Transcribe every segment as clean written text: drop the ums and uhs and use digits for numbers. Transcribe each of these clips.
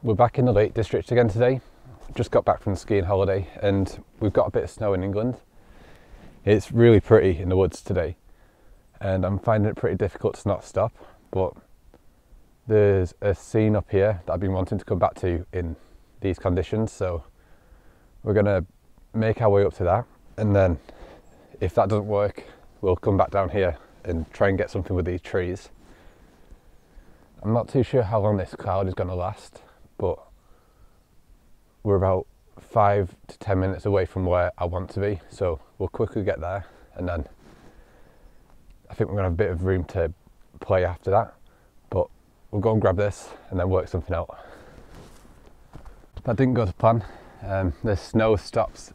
We're back in the Lake District again today. Just got back from the skiing holiday and we've got a bit of snow in England. It's really pretty in the woods today and I'm finding it pretty difficult to not stop, but there's a scene up here that I've been wanting to come back to in these conditions, so we're gonna make our way up to that, and then if that doesn't work we'll come back down here and try and get something with these trees. I'm not too sure how long this cloud is going to last, but we're about 5 to 10 minutes away from where I want to be, so we'll quickly get there and then I think we're going to have a bit of room to play after that, but we'll go and grab this and then work something out. That didn't go to plan. The snow stops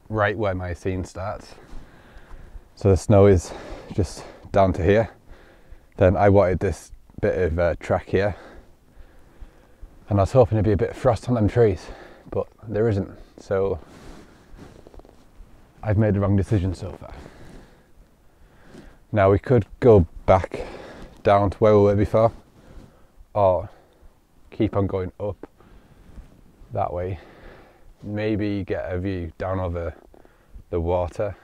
right where my scene starts, so the snow is just down to here. Then I wanted this bit of track here and I was hoping there'd be a bit of frost on them trees, but there isn't, so I've made the wrong decision so far. Now we could go back down to where we were before or keep on going up that way, maybe get a view down over the water.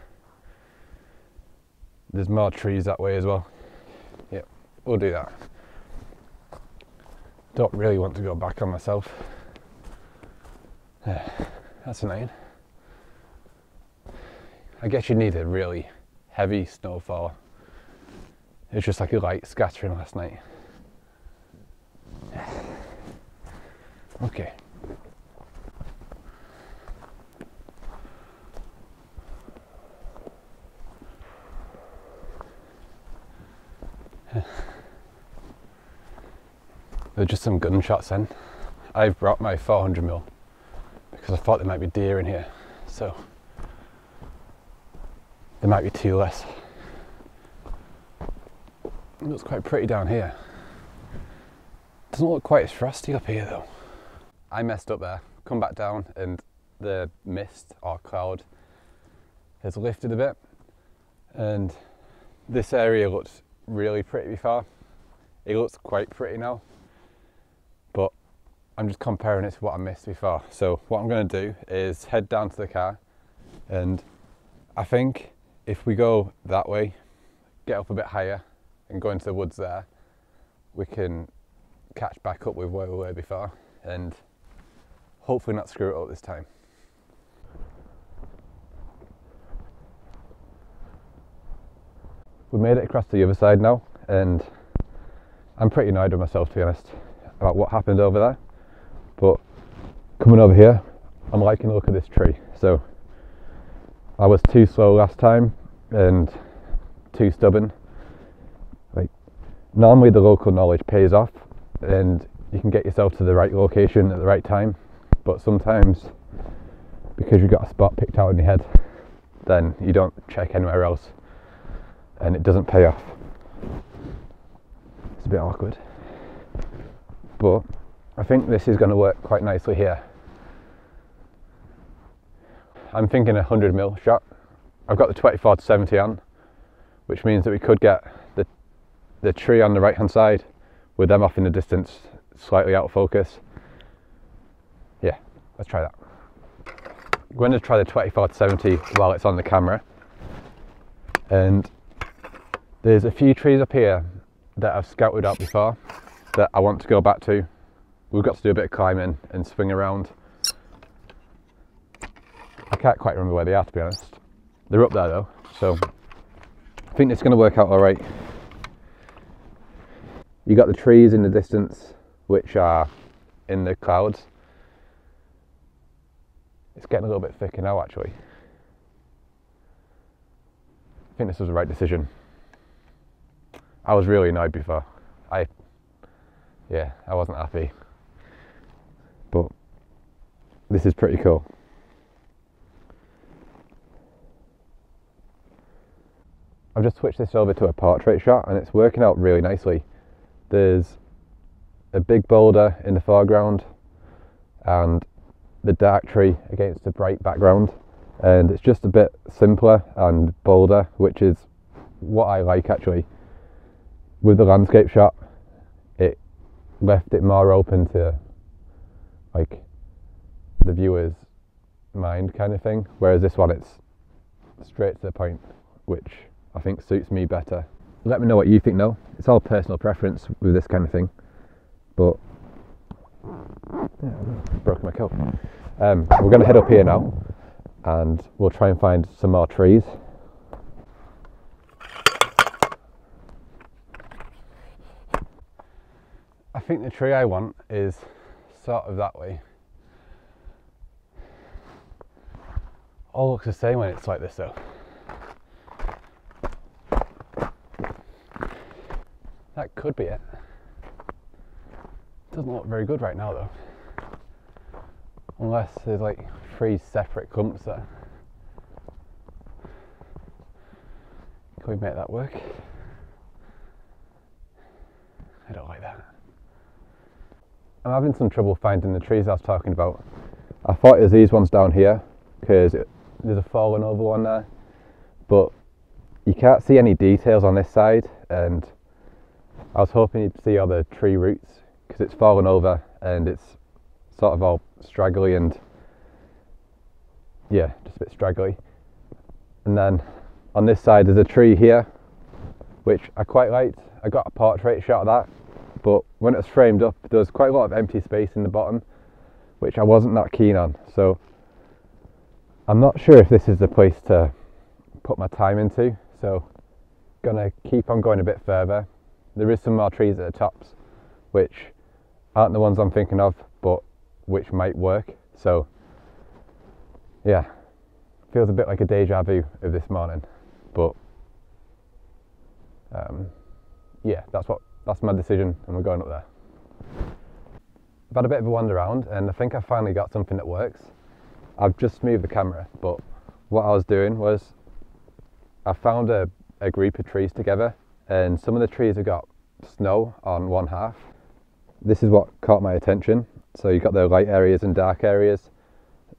There's more trees that way as well. Yep, we'll do that. Don't really want to go back on myself. That's annoying. I guess you need a really heavy snowfall. It's just like a light scattering last night. Okay. There's just some gunshots then. I've brought my 400mm because I thought there might be deer in here, so there might be two less. It looks quite pretty down here. Doesn't look quite as frosty up here though. I messed up there, come back down and the mist or cloud has lifted a bit and this area looked really pretty before. It looks quite pretty now, but I'm just comparing it to what I missed before. So what I'm going to do is head down to the car, and I think if we go that way, get up a bit higher and go into the woods there, we can catch back up with where we were before and hopefully not screw it up this time. We made it across to the other side now and I'm pretty annoyed with myself, to be honest, about what happened over there, but coming over here I'm liking the look of this tree. So I was too slow last time and too stubborn. Like, normally the local knowledge pays off and you can get yourself to the right location at the right time, but sometimes because you've got a spot picked out in your head, then you don't check anywhere else and it doesn't pay off. It's a bit awkward, but I think this is going to work quite nicely here. I'm thinking a 100mm shot. I've got the 24-70 on, which means that we could get the tree on the right hand side with them off in the distance, slightly out of focus. Yeah, let's try that. I'm going to try the 24-70 while it's on the camera, and there's a few trees up here that I've scouted out before that I want to go back to. We've got to do a bit of climbing and swing around. I can't quite remember where they are, to be honest. They're up there though, so I think it's going to work out alright. You got the trees in the distance which are in the clouds. It's getting a little bit thicker now actually. I think this was the right decision. I was really annoyed before. I wasn't happy, but this is pretty cool. I've just switched this over to a portrait shot and it's working out really nicely. There's a big boulder in the foreground and the dark tree against a bright background, and it's just a bit simpler and bolder, which is what I like actually. With the landscape shot, it left it more open to like the viewer's mind kind of thing, whereas this one, it's straight to the point, which I think suits me better. Let me know what you think though. It's all personal preference with this kind of thing, but yeah, I've broken my coat. We're going to head up here now and we'll try and find some more trees. I think the tree I want is sort of that way. All looks the same when it's like this though. That could be it. Doesn't look very good right now though. Unless there's like 3 separate clumps there. Can we make that work? I don't like that. I'm having some trouble finding the trees I was talking about. I thought it was these ones down here because there's a fallen over one there, but you can't see any details on this side, and I was hoping you'd see all the tree roots because it's fallen over and it's sort of all straggly and yeah, just a bit straggly. And then on this side there's a tree here which I quite liked. I got a portrait shot of that, but when it was framed up there was quite a lot of empty space in the bottom which I wasn't that keen on, so I'm not sure if this is the place to put my time into, so gonna keep on going a bit further. There is some more trees at the tops which aren't the ones I'm thinking of, but which might work. So yeah, feels a bit like a deja vu of this morning, but yeah, that's my decision and we're going up there. I've had a bit of a wander around and I think I finally got something that works. I've just moved the camera, but what I was doing was I found a group of trees together, and some of the trees have got snow on one half. This is what caught my attention. So you've got the light areas and dark areas.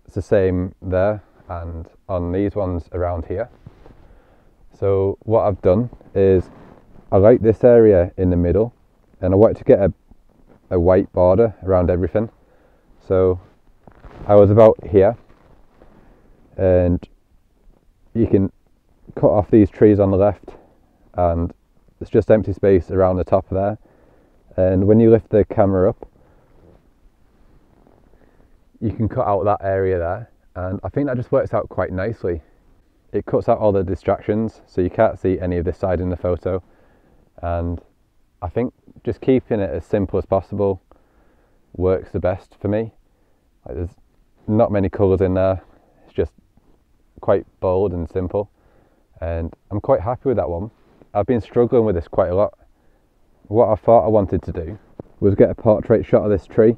It's the same there and on these ones around here. So what I've done is I like this area in the middle and I wanted to get a white border around everything. So I was about here, and you can cut off these trees on the left and it's just empty space around the top of there, and when you lift the camera up you can cut out that area there, and I think that just works out quite nicely. It cuts out all the distractions so you can't see any of this side in the photo, and I think just keeping it as simple as possible works the best for me. Like, there's not many colours in there, it's just quite bold and simple, and I'm quite happy with that one. I've been struggling with this quite a lot. What I thought I wanted to do was get a portrait shot of this tree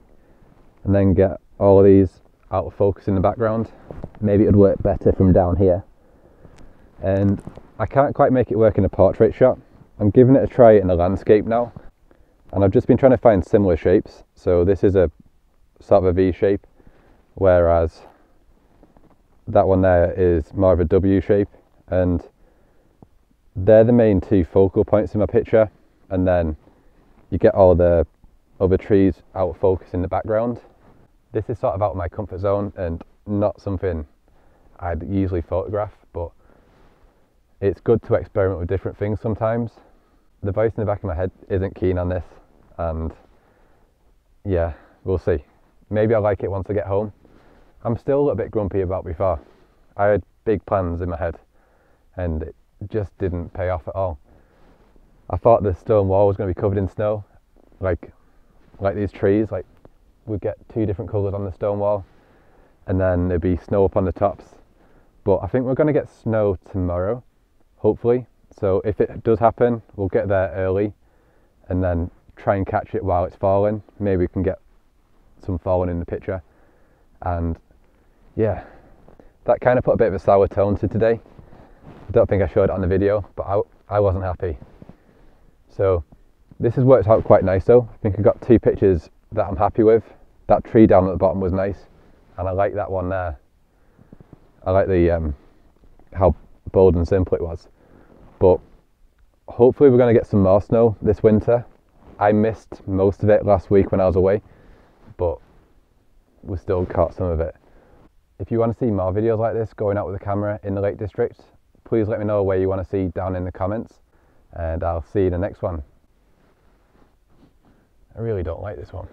and then get all of these out of focus in the background. Maybe it would work better from down here, and I can't quite make it work in a portrait shot. I'm giving it a try in a landscape now, and I've just been trying to find similar shapes. So this is a sort of a V shape, whereas that one there is more of a W shape, and they're the main 2 focal points in my picture, and then you get all the other trees out of focus in the background. This is sort of out of my comfort zone and not something I'd usually photograph, but it's good to experiment with different things sometimes. The voice in the back of my head isn't keen on this, and yeah, we'll see. Maybe I'll like it once I get home. I'm still a little bit grumpy about before. I had big plans in my head and it just didn't pay off at all. I thought the stone wall was going to be covered in snow, like these trees, like we'd get 2 different colours on the stone wall and then there'd be snow up on the tops. But I think we're going to get snow tomorrow, hopefully. So if it does happen, we'll get there early and then try and catch it while it's falling. Maybe we can get some falling in the picture. And yeah, that kind of put a bit of a sour tone to today. I don't think I showed it on the video, but I wasn't happy. So this has worked out quite nice though. I think I've got 2 pictures that I'm happy with. That tree down at the bottom was nice, and I like that one there. I like the how bold and simple it was. But hopefully we're going to get some more snow this winter. I missed most of it last week when I was away, but we still caught some of it. If you want to see more videos like this going out with a camera in the Lake District, please let me know where you want to see down in the comments, and I'll see you in the next one. I really don't like this one.